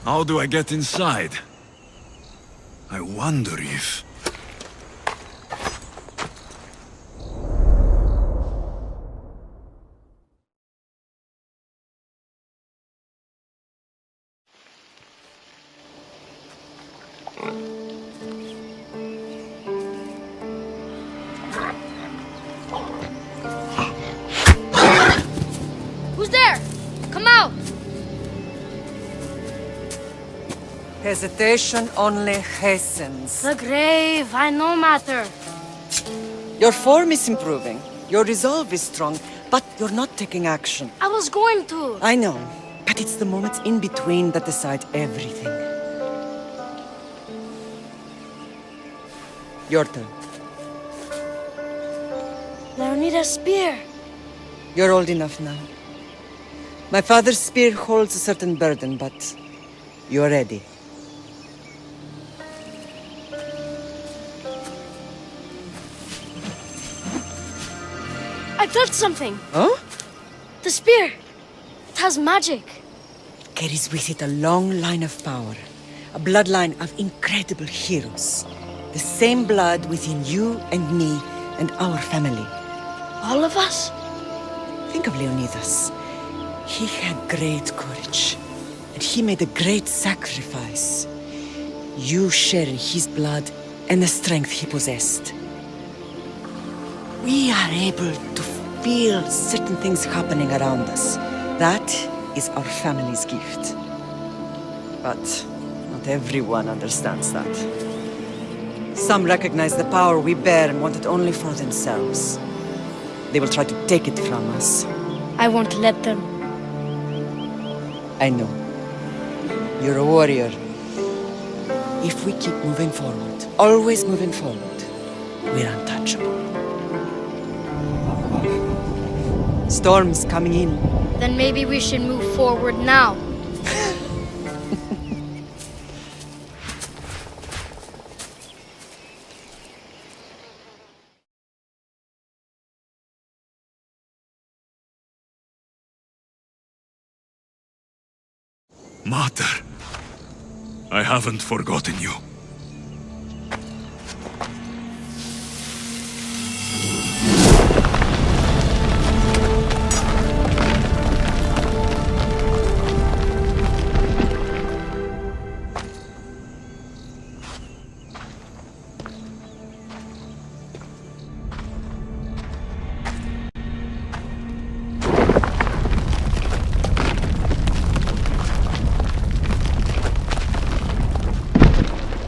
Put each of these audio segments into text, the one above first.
How do I get inside? I wonder if... Who's there? Come out! Hesitation only hastens. The grave, I know matter. Your form is improving. Your resolve is strong, but you're not taking action. I was going to. I know, but it's the moments in between that decide everything. Your turn. Leonida's spear. You're old enough now. My father's spear holds a certain burden, but you're ready. I felt something. Huh? The spear. It has magic. Carries with it a long line of power. A bloodline of incredible heroes. The same blood within you and me and our family. All of us? Think of Leonidas. He had great courage. And he made a great sacrifice. You share in his blood and the strength he possessed. We are able to feel certain things happening around us. That is our family's gift. But not everyone understands that. Some recognize the power we bear and want it only for themselves. They will try to take it from us. I won't let them. I know. You're a warrior. If we keep moving forward, always moving forward, we're untouchable. Storm's coming in. Then maybe we should move forward now. Mater, I haven't forgotten you.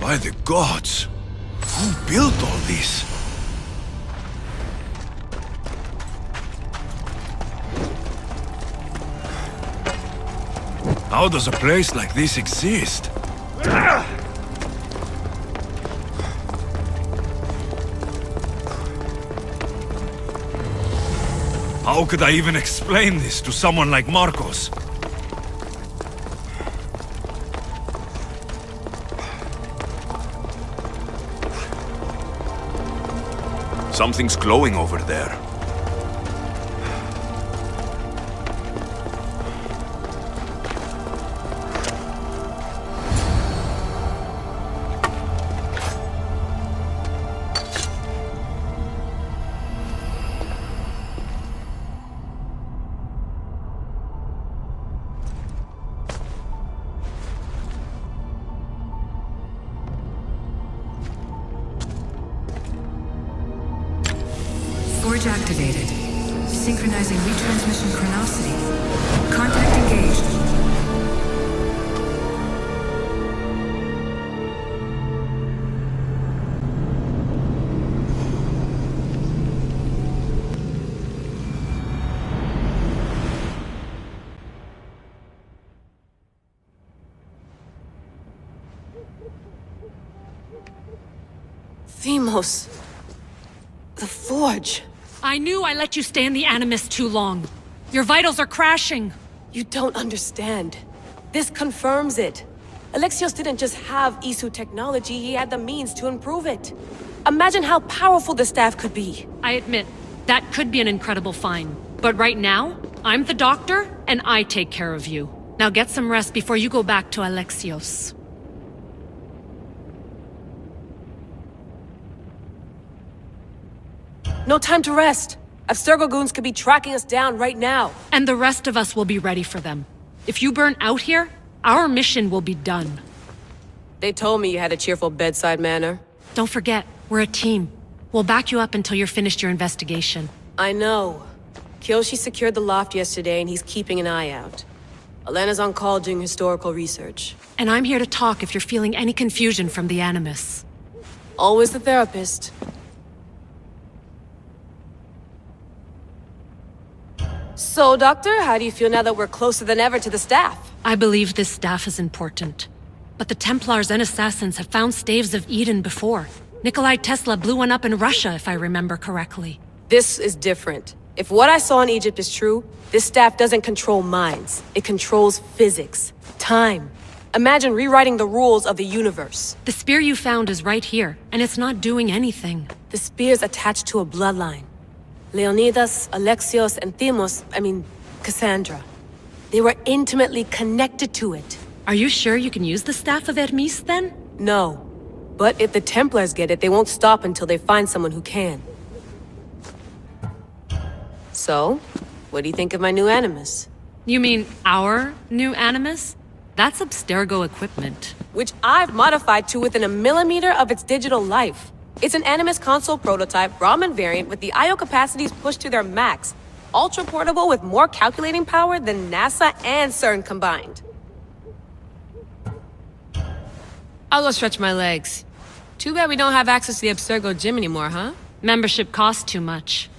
By the gods! Who built all this? How does a place like this exist? How could I even explain this to someone like Marcos? Something's glowing over there. Forge activated. Synchronizing retransmission chronicity. Contact engaged. Themos. The Forge. I knew I let you stay in the Animus too long. Your vitals are crashing. You don't understand. This confirms it. Alexios didn't just have Isu technology, he had the means to improve it. Imagine how powerful the staff could be. I admit, that could be an incredible find. But right now, I'm the doctor, and I take care of you. Now get some rest before you go back to Alexios. No time to rest. Abstergo goons could be tracking us down right now. And the rest of us will be ready for them. If you burn out here, our mission will be done. They told me you had a cheerful bedside manner. Don't forget, we're a team. We'll back you up until you're finished your investigation. I know. Kyoshi secured the loft yesterday and he's keeping an eye out. Elena's on call doing historical research. And I'm here to talk if you're feeling any confusion from the Animus. Always the therapist. So, Doctor, how do you feel now that we're closer than ever to the staff? I believe this staff is important. But the Templars and Assassins have found staves of Eden before. Nikolai Tesla blew one up in Russia, if I remember correctly. This is different. If what I saw in Egypt is true, this staff doesn't control minds. It controls physics, time. Imagine rewriting the rules of the universe. The spear you found is right here, and it's not doing anything. The spear's attached to a bloodline. Leonidas, Alexios, and Cassandra. They were intimately connected to it. Are you sure you can use the Staff of Hermes, then? No. But if the Templars get it, they won't stop until they find someone who can. So, what do you think of my new Animus? You mean our new Animus? That's Abstergo equipment. Which I've modified to within a millimeter of its digital life. It's an Animus console prototype Raman variant with the I/O capacities pushed to their max. Ultra portable with more calculating power than NASA and CERN combined. I'll go stretch my legs. Too bad we don't have access to the Abstergo gym anymore, huh? Membership costs too much.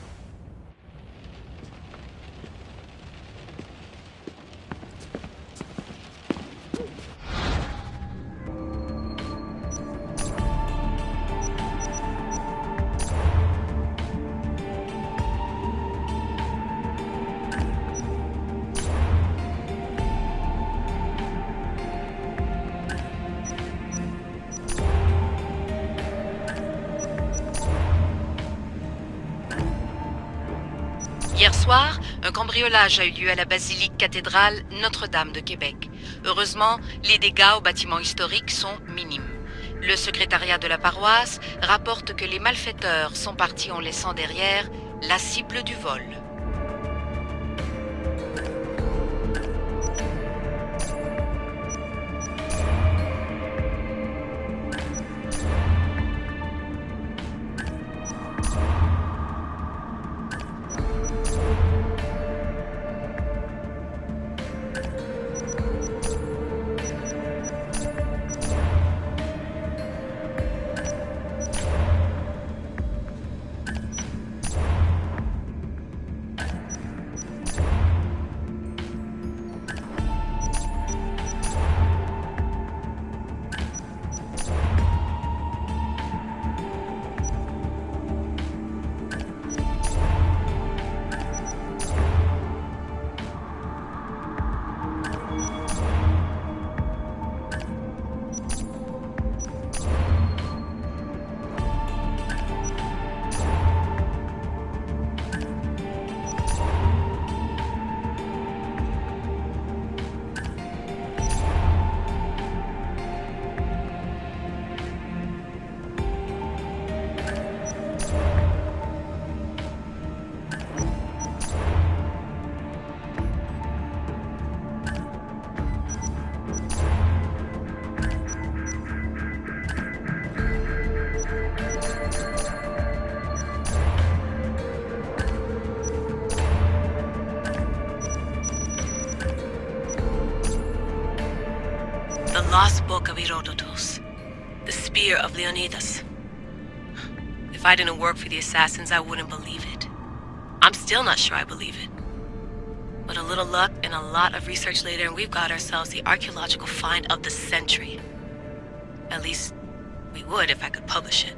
Hier soir, un cambriolage a eu lieu à la basilique cathédrale Notre-Dame de Québec. Heureusement, les dégâts au bâtiment historique sont minimes. Le secrétariat de la paroisse rapporte que les malfaiteurs sont partis en laissant derrière la cible du vol. The lost book of Herodotus. The spear of Leonidas. If I didn't work for the assassins, I wouldn't believe it. I'm still not sure I believe it. But a little luck and a lot of research later, and we've got ourselves the archaeological find of the century. At least, we would if I could publish it.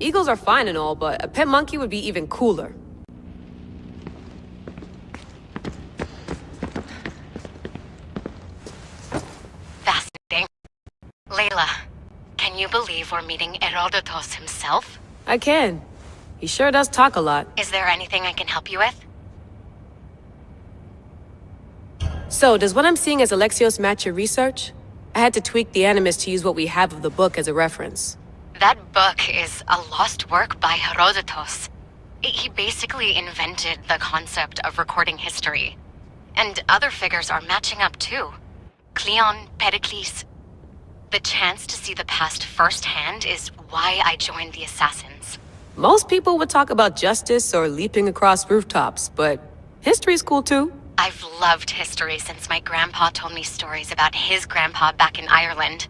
Eagles are fine and all, but a pet monkey would be even cooler. Fascinating. Layla, can you believe we're meeting Herodotus himself? I can. He sure does talk a lot. Is there anything I can help you with? So, does what I'm seeing as Alexios match your research? I had to tweak the Animus to use what we have of the book as a reference. That book is a lost work by Herodotus. He basically invented the concept of recording history. And other figures are matching up too. Cleon, Pericles. The chance to see the past firsthand is why I joined the Assassins. Most people would talk about justice or leaping across rooftops, but history's cool too. I've loved history since my grandpa told me stories about his grandpa back in Ireland.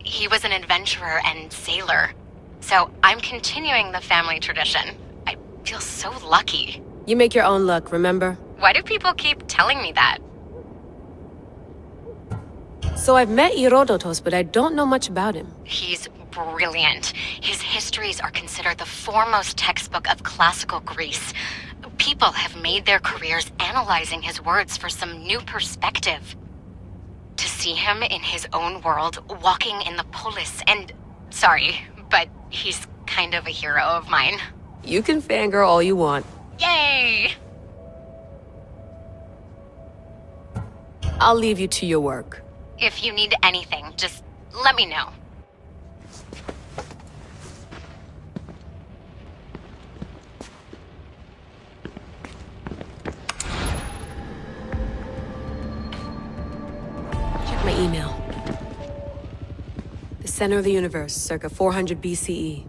He was an adventurer and sailor, so I'm continuing the family tradition. I feel so lucky. You make your own luck, remember? Why do people keep telling me that? So I've met Herodotus, but I don't know much about him. He's brilliant. His histories are considered the foremost textbook of classical Greece. People have made their careers analyzing his words for some new perspective. To see him in his own world, walking in the polis, and... Sorry, but he's kind of a hero of mine. You can fangirl all you want. Yay! I'll leave you to your work. If you need anything, just let me know. Check my email. The center of the universe, circa 400 BCE.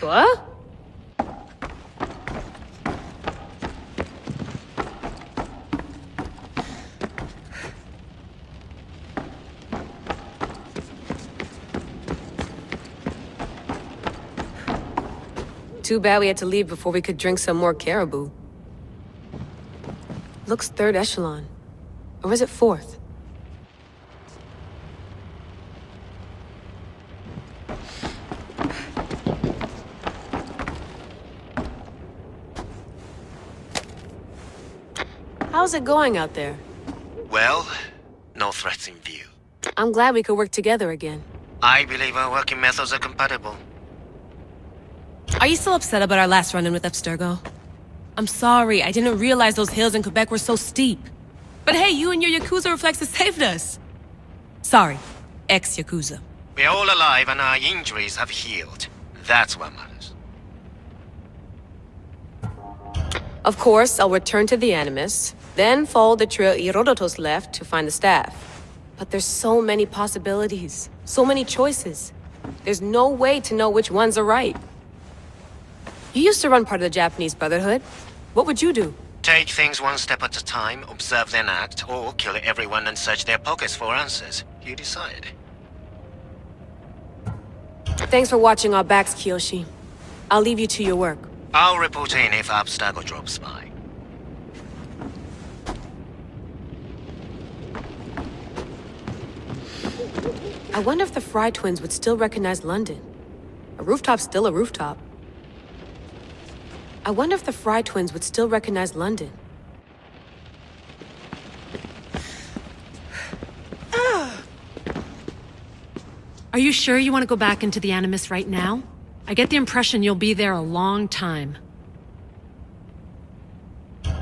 What? Too bad we had to leave before we could drink some more caribou. Looks third echelon. Or is it fourth? How's it going out there? Well, no threats in view. I'm glad we could work together again. I believe our working methods are compatible. Are you still upset about our last run-in with Abstergo? I'm sorry, I didn't realize those hills in Quebec were so steep. But hey, you and your Yakuza reflexes saved us. Sorry, ex-Yakuza. We're all alive and our injuries have healed. That's what matters. Of course, I'll return to the Animus, then follow the trail Herodotus left to find the staff. But there's so many possibilities, so many choices. There's no way to know which ones are right. You used to run part of the Japanese Brotherhood. What would you do? Take things one step at a time, observe then act, or kill everyone and search their pockets for answers. You decide. Thanks for watching our backs, Kiyoshi. I'll leave you to your work. I'll report in if Abstergo drops by. I wonder if the Fry twins would still recognize London. A rooftop's still a rooftop. I wonder if the Fry twins would still recognize London. Are you sure you want to go back into the Animus right now? I get the impression you'll be there a long time.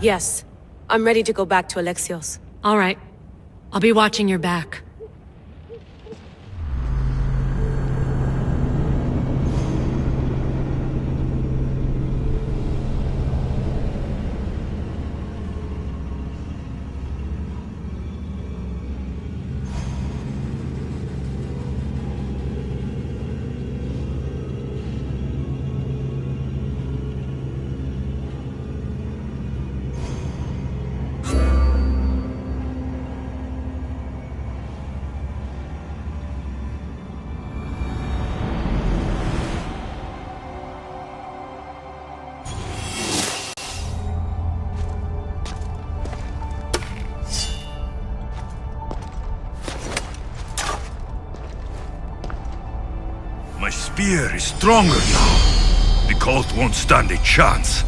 Yes, I'm ready to go back to Alexios. All right. I'll be watching your back. My spear is stronger now. The cult won't stand a chance.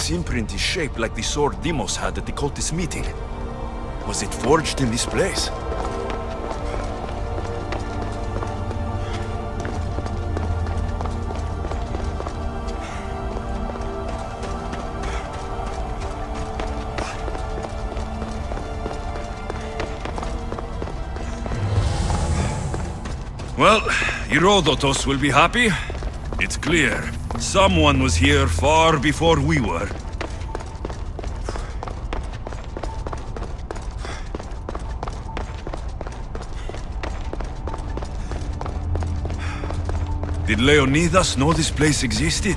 This imprint is shaped like the sword Demos had at the cultist meeting. Was it forged in this place? Well, Herodotus will be happy. It's clear. Someone was here far before we were. Did Leonidas know this place existed?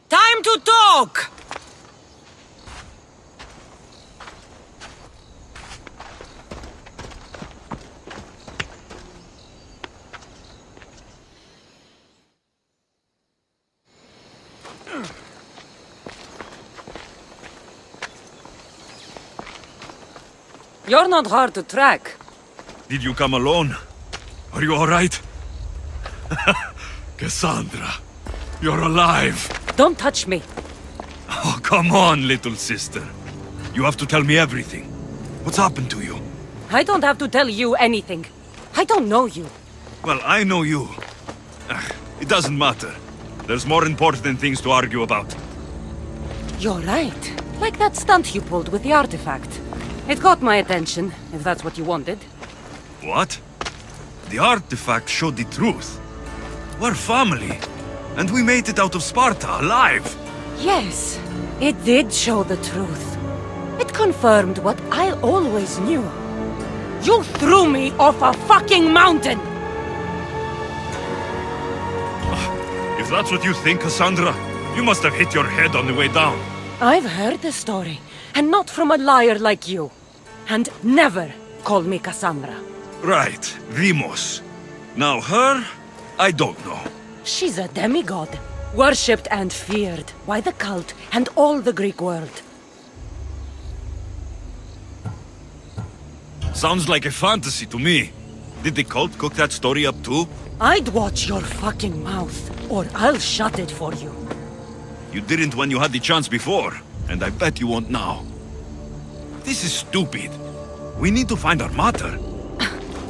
Time to talk! You're not hard to track. Did you come alone? Are you all right? Cassandra, you're alive. Don't touch me. Oh, come on, little sister. You have to tell me everything. What's happened to you? I don't have to tell you anything. I don't know you. Well, I know you. It doesn't matter. There's more important things to argue about. You're right. Like that stunt you pulled with the artifact. It caught my attention, if that's what you wanted. What? The artifact showed the truth. We're family. And we made it out of Sparta, alive. Yes, it did show the truth. It confirmed what I always knew. You threw me off a fucking mountain! If that's what you think, Cassandra, you must have hit your head on the way down. I've heard the story, and not from a liar like you. And never call me Cassandra. Right, Demos. Now her, I don't know. She's a demigod, worshipped and feared by the cult and all the Greek world. Sounds like a fantasy to me. Did the cult cook that story up too? I'd watch your fucking mouth, or I'll shut it for you. You didn't when you had the chance before, and I bet you won't now. This is stupid. We need to find our mater.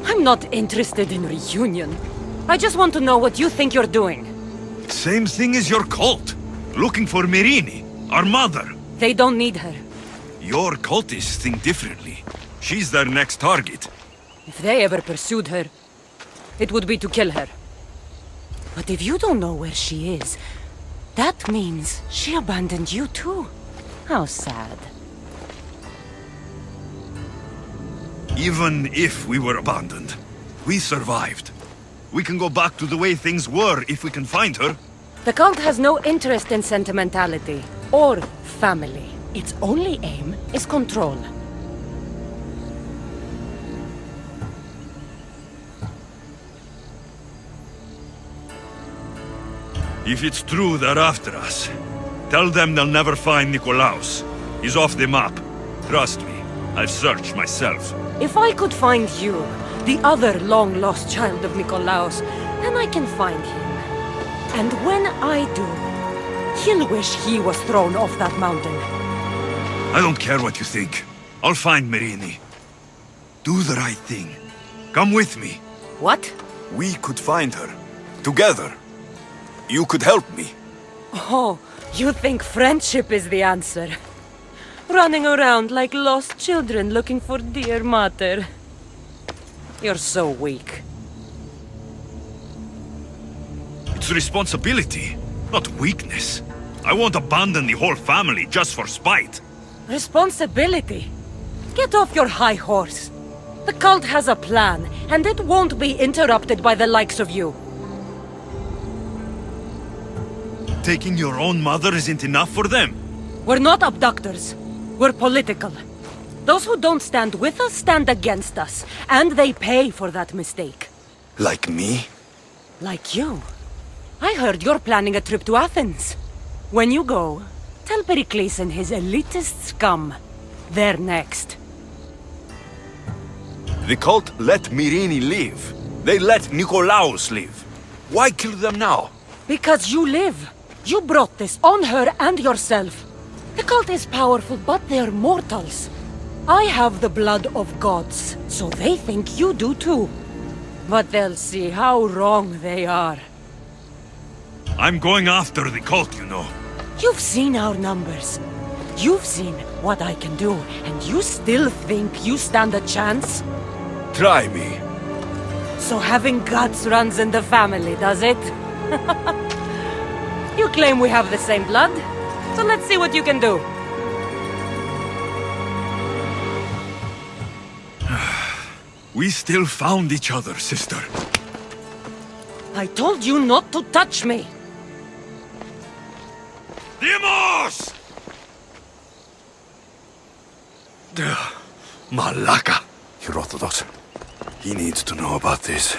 I'm not interested in reunion. I just want to know what you think you're doing. Same thing as your cult. Looking for Myrrine, our mother. They don't need her. Your cultists think differently. She's their next target. If they ever pursued her, it would be to kill her. But if you don't know where she is, that means she abandoned you too. How sad. Even if we were abandoned, we survived. We can go back to the way things were if we can find her. The cult has no interest in sentimentality or family. Its only aim is control. If it's true they're after us, tell them they'll never find Nikolaos. He's off the map. Trust me, I've searched myself. If I could find you, the other long-lost child of Nikolaos, then I can find him. And when I do, he'll wish he was thrown off that mountain. I don't care what you think. I'll find Merini. Do the right thing. Come with me. What? We could find her. Together. You could help me. Oh, you think friendship is the answer? Running around like lost children looking for dear mother. You're so weak. It's responsibility, not weakness. I won't abandon the whole family just for spite. Responsibility? Get off your high horse. The cult has a plan, and it won't be interrupted by the likes of you. Taking your own mother isn't enough for them. We're not abductors. We're political. Those who don't stand with us stand against us, and they pay for that mistake. Like me? Like you. I heard you're planning a trip to Athens. When you go, tell Pericles and his elitist scum. They're next. The cult let Merini live. They let Nikolaos live. Why kill them now? Because you live. You brought this on her and yourself. The cult is powerful, but they're mortals. I have the blood of gods, so they think you do too. But they'll see how wrong they are. I'm going after the cult, you know. You've seen our numbers. You've seen what I can do, and you still think you stand a chance? Try me. So having guts runs in the family, does it? You claim we have the same blood, so let's see what you can do. We still found each other, sister. I told you not to touch me! Demos! Malaka. Herodotus. He needs to know about this.